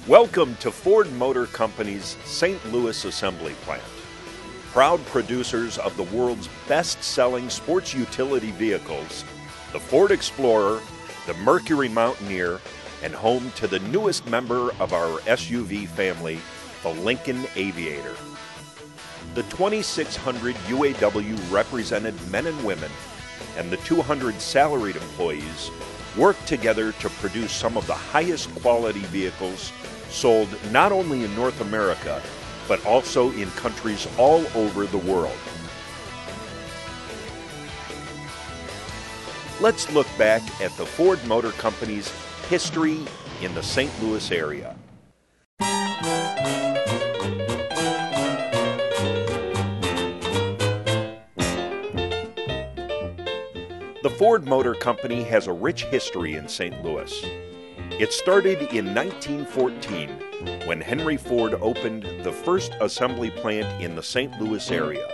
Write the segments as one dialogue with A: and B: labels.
A: Welcome to Ford Motor Company's St. Louis Assembly Plant. Proud producers of the world's best-selling sports utility vehicles, the Ford Explorer, the Mercury Mountaineer, and home to the newest member of our SUV family, the Lincoln Aviator. The 2,600 UAW represented men and women and the 200 salaried employees work together to produce some of the highest quality vehicles sold not only in North America, but also in countries all over the world. Let's look back at the Ford Motor Company's history in the St. Louis area. The Ford Motor Company has a rich history in St. Louis. It started in 1914 when Henry Ford opened the first assembly plant in the St. Louis area.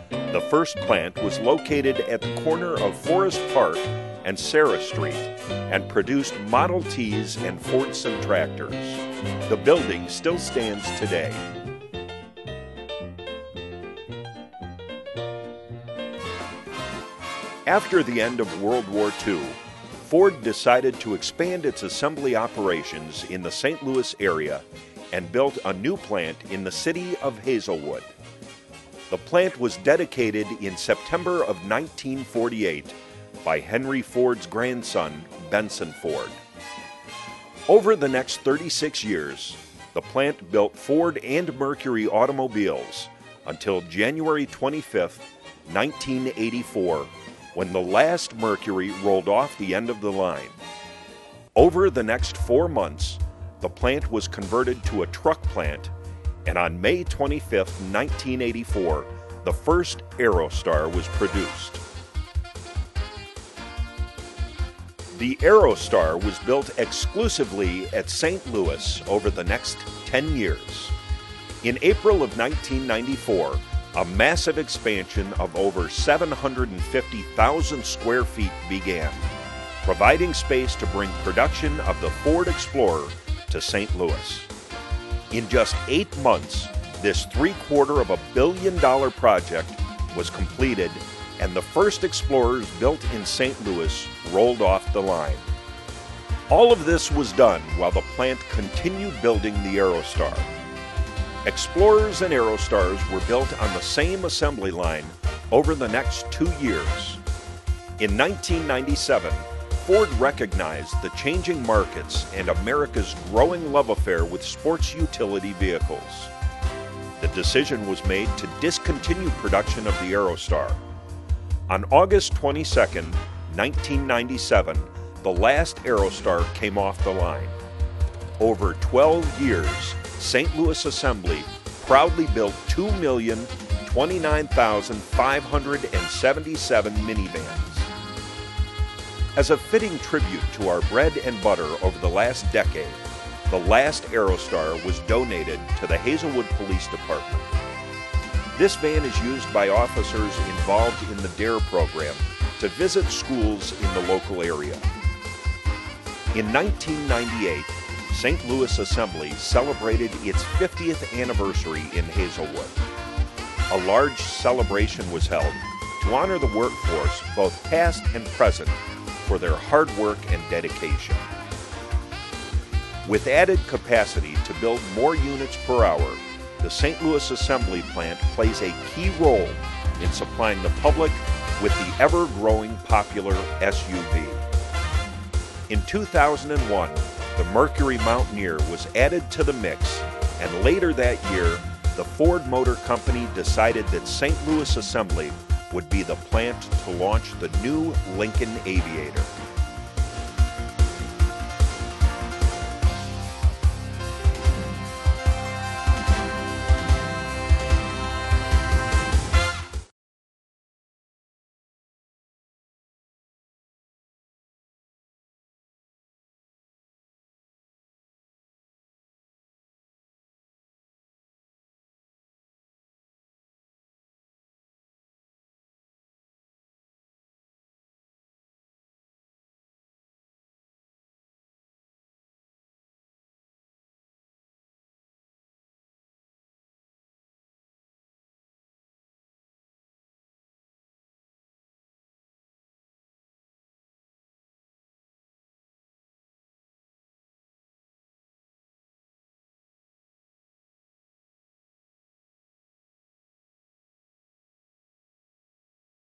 A: The first plant was located at the corner of Forest Park and Sarah Street and produced Model Ts and Fordson tractors. The building still stands today. After the end of World War II, Ford decided to expand its assembly operations in the St. Louis area and built a new plant in the city of Hazelwood. The plant was dedicated in September of 1948 by Henry Ford's grandson, Benson Ford. Over the next 36 years, the plant built Ford and Mercury automobiles until January 25, 1984, when the last Mercury rolled off the end of the line. Over the next 4 months, the plant was converted to a truck plant, and on May 25, 1984, the first Aerostar was produced. The Aerostar was built exclusively at St. Louis over the next 10 years. In April of 1994, a massive expansion of over 750,000 square feet began, providing space to bring production of the Ford Explorer to St. Louis. In just 8 months, this $750 million project was completed, and the first Explorers built in St. Louis rolled off the line. All of this was done while the plant continued building the Aerostar. Explorers and Aerostars were built on the same assembly line over the next 2 years. In 1997, Ford recognized the changing markets and America's growing love affair with sports utility vehicles. The decision was made to discontinue production of the Aerostar. On August 22, 1997, the last Aerostar came off the line. Over 12 years, St. Louis Assembly proudly built 2,029,577 minivans. As a fitting tribute to our bread and butter over the last decade, the last Aerostar was donated to the Hazelwood Police Department. This van is used by officers involved in the DARE program to visit schools in the local area. In 1998, St. Louis Assembly celebrated its 50th anniversary in Hazelwood. A large celebration was held to honor the workforce, both past and present, for their hard work and dedication. With added capacity to build more units per hour, the St. Louis Assembly Plant plays a key role in supplying the public with the ever-growing popular SUV. In 2001, the Mercury Mountaineer was added to the mix, and later that year, the Ford Motor Company decided that St. Louis Assembly would be the plant to launch the new Lincoln Aviator.